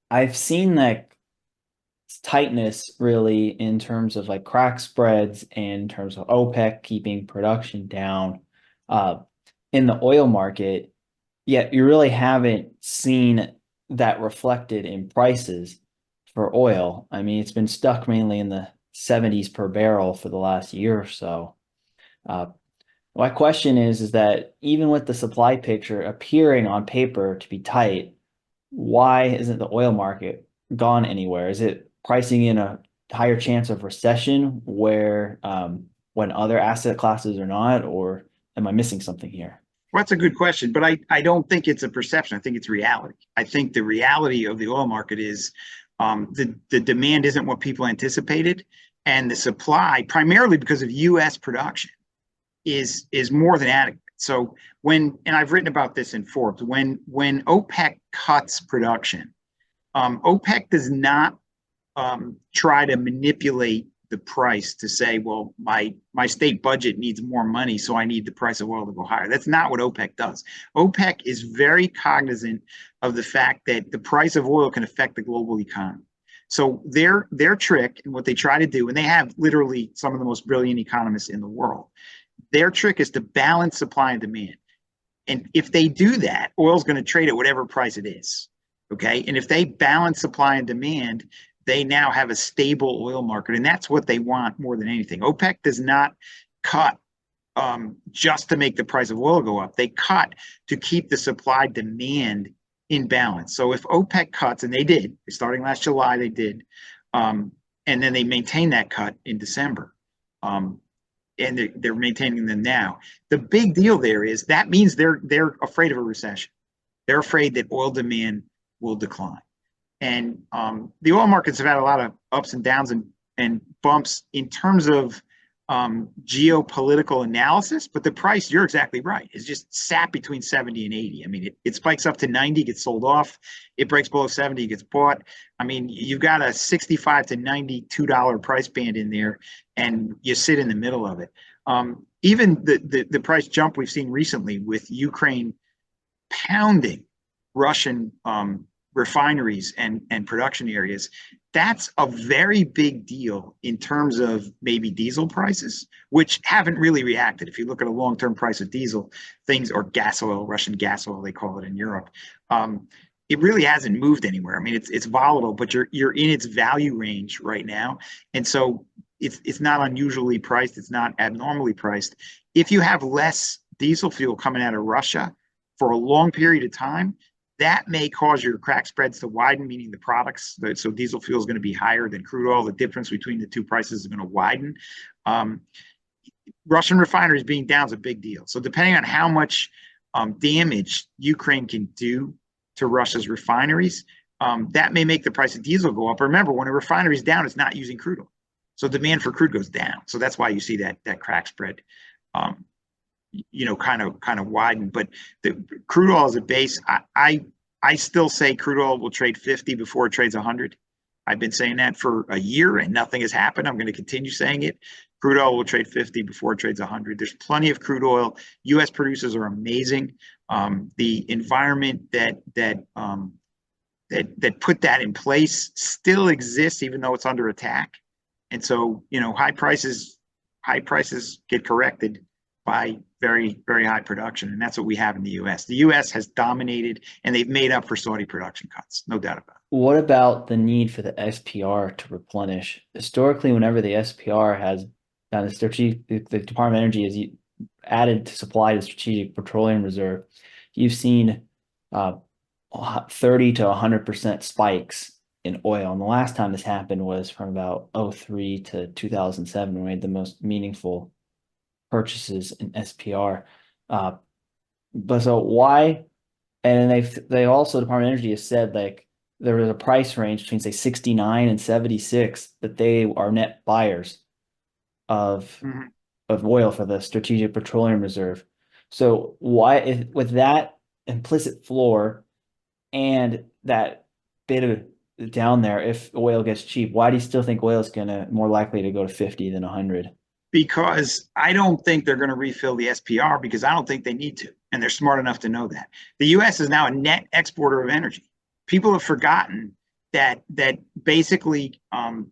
I've seen like tightness really in terms of like crack spreads and in terms of OPEC keeping production down uh, in the oil market, yet you really haven't seen that reflected in prices for oil. I mean, it's been stuck mainly in the 70s per barrel for the last year or so. Uh, my question is that even with the supply picture appearing on paper to be tight, why isn't the oil market gone anywhere? Is it pricing in a higher chance of recession where when other asset classes are not, or am I missing something here? Well, that's a good question, but I don't think it's a perception. I think it's reality. I think the reality of the oil market is the demand isn't what people anticipated, and the supply, primarily because of U.S. production, is more than adequate. So and I've written about this in Forbes, when OPEC cuts production, OPEC does not try to manipulate the price to say, well, my state budget needs more money, so I need the price of oil to go higher. That's not what OPEC does. OPEC is very cognizant of the fact that the price of oil can affect the global economy. So their trick and what they try to do, and they have literally some of the most brilliant economists in the world, their trick is to balance supply and demand. And if they do that, oil's going to trade at whatever price it is. Okay. And if they balance supply and demand, they now have a stable oil market. And that's what they want more than anything. OPEC does not cut just to make the price of oil go up. They cut to keep the supply demand in balance. So if OPEC cuts, and they did, starting last July, they did, and then they maintained that cut in December. And they're maintaining them now. The big deal there is that means they're afraid of a recession. They're afraid that oil demand will decline. And the oil markets have had a lot of ups and downs and bumps in terms of geopolitical analysis, but the price, you're exactly right, is just sat between 70 and 80. I mean, it spikes up to 90, gets sold off. It breaks below 70, gets bought. I mean, you've got a 65 to $92 price band in there, and you sit in the middle of it. Even the price jump we've seen recently with Ukraine pounding Russian refineries and production areas, that's a very big deal in terms of maybe diesel prices, which haven't really reacted. If you look at a long-term price of diesel, things, or gas oil, Russian gas oil, they call it in Europe, it really hasn't moved anywhere. I mean, it's volatile, but you're in its value range right now, and so it's not unusually priced. It's not abnormally priced. If you have less diesel fuel coming out of Russia for a long period of time, that may cause your crack spreads to widen, meaning the products, so diesel fuel is going to be higher than crude oil. The difference between the two prices is going to widen. Um, Russian refineries being down is a big deal. So depending on how much damage Ukraine can do to Russia's refineries, that may make the price of diesel go up. Remember, when a refinery is down, it's not using crude oil. So demand for crude goes down. So that's why you see that crack spread um, kind of widen. But the crude oil as a base, I still say crude oil will trade 50 before it trades 100. I've been saying that for a year and nothing has happened. I'm going to continue saying it. Crude oil will trade 50 before it trades 100. There's plenty of crude oil. U.S. producers are amazing. The environment that put that in place still exists, even though it's under attack. And so, high prices get corrected by very, very high production. And that's what we have in the US. The US has dominated, and they've made up for Saudi production cuts, no doubt about it. What about the need for the SPR to replenish? Historically, whenever the SPR has the the Department of Energy has added to supply the Strategic Petroleum Reserve, you've seen 30 to 100% spikes in oil. And the last time this happened was from about '03 to 2007, when we had the most meaningful purchases in SPR. But so why? And they also, Department of Energy has said like there was a price range between say 69 and 76 that they are net buyers of Mhm. of oil for the Strategic Petroleum Reserve. So why, if, with that implicit floor and that bid of down there, if oil gets cheap, why do you still think oil is gonna more likely to go to 50 than 100? Because I don't think they're going to refill the SPR because I don't think they need to. And they're smart enough to know that. The US is now a net exporter of energy. People have forgotten that basically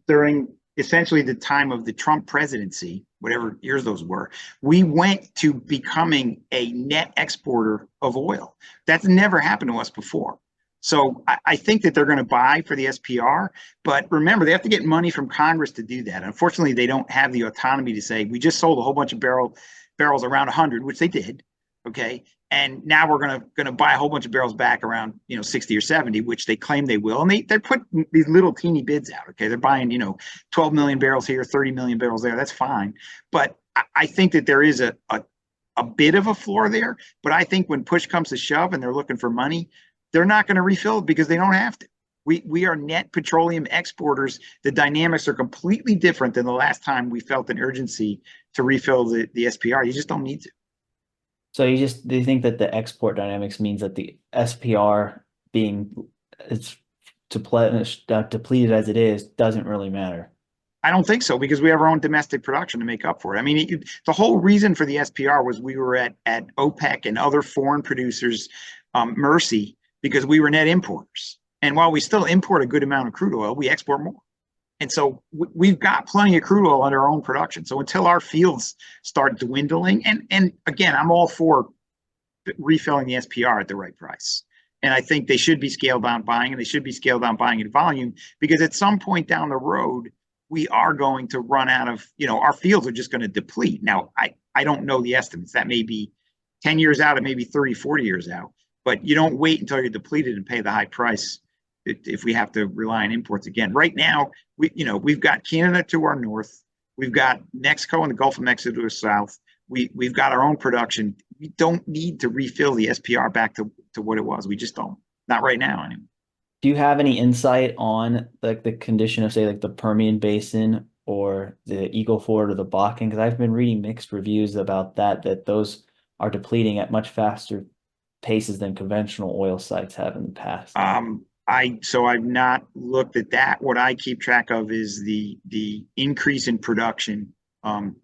during essentially the time of the Trump presidency, whatever years those were, we went to becoming a net exporter of oil. That's never happened to us before. So I think that they're going to buy for the SPR, but remember, they have to get money from Congress to do that. Unfortunately, they don't have the autonomy to say, we just sold a whole bunch of barrels around 100, which they did, okay? And now we're going to buy a whole bunch of barrels back around 60 or 70, which they claim they will. And they put these little teeny bids out, okay? They're buying 12 million barrels here, 30 million barrels there. That's fine, but I think that there is a bit of a floor there. But I think when push comes to shove and they're looking for money, they're not going to refill it because they don't have to. We are net petroleum exporters. The dynamics are completely different than the last time we felt an urgency to refill the SPR. You just don't need to. So do you think that the export dynamics means that the SPR being it's depleted as it is doesn't really matter? I don't think so, because we have our own domestic production to make up for it. I mean, the whole reason for the SPR was we were at OPEC and other foreign producers' mercy, because we were net importers. And while we still import a good amount of crude oil, we export more. And so we've got plenty of crude oil under our own production. So until our fields start dwindling, and again, I'm all for refilling the SPR at the right price. And I think they should be scaled down buying, and they should be scaled down buying in volume, because at some point down the road, we are going to run out of, our fields are just going to deplete. Now, I don't know the estimates. That may be 10 years out, it may be 30, 40 years out. But you don't wait until you're depleted and pay the high price if we have to rely on imports again. Right now, we've got Canada to our north, we've got Mexico and the Gulf of Mexico to our south. We've got our own production. We don't need to refill the SPR back to what it was. We just don't. Not right now, anyway. Do you have any insight on like the condition of, say, like the Permian Basin or the Eagle Ford or the Bakken? Because I've been reading mixed reviews about that those are depleting at much faster paces than conventional oil sites have in the past. I've not looked at that. What I keep track of is the increase in production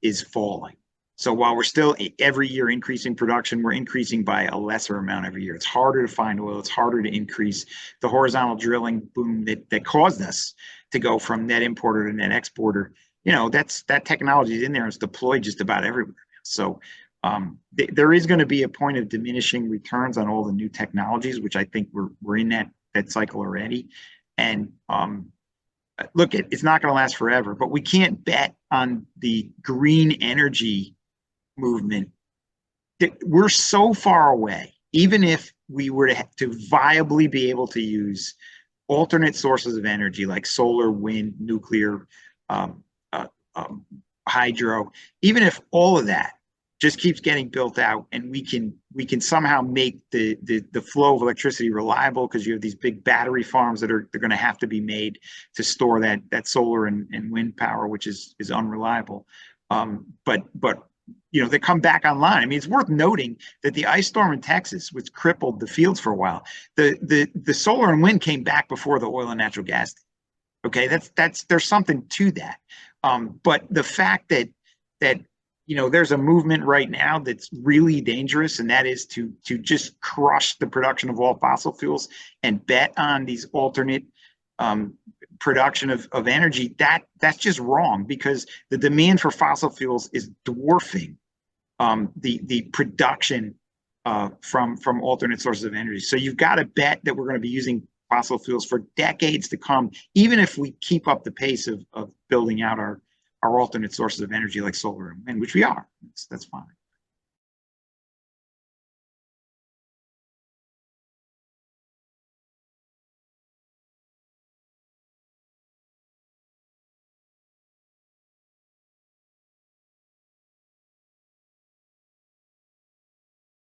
is falling. So while we're still every year increasing production, we're increasing by a lesser amount every year. It's harder to find oil. It's harder to increase. The horizontal drilling boom that caused us to go from net importer to net exporter, that technology is in there and it's deployed just about everywhere. So there is going to be a point of diminishing returns on all the new technologies, which I think we're in that cycle already. And look, it's not going to last forever, but we can't bet on the green energy movement. We're so far away. Even if we were to viably be able to use alternate sources of energy like solar, wind, nuclear, hydro, even if all of that just keeps getting built out, and we can somehow make the flow of electricity reliable, because you have these big battery farms they're going to have to be made to store that solar and wind power, which is unreliable. But they come back online. I mean, it's worth noting that the ice storm in Texas, which crippled the fields for a while, the solar and wind came back before the oil and natural gas did. Okay, there's something to that. But the fact that there's a movement right now that's really dangerous, and that is to just crush the production of all fossil fuels and bet on these alternate production of energy. That's just wrong, because the demand for fossil fuels is dwarfing the production from alternate sources of energy. So you've got to bet that we're going to be using fossil fuels for decades to come, even if we keep up the pace of building out our alternate sources of energy like solar and wind, which we are. That's fine.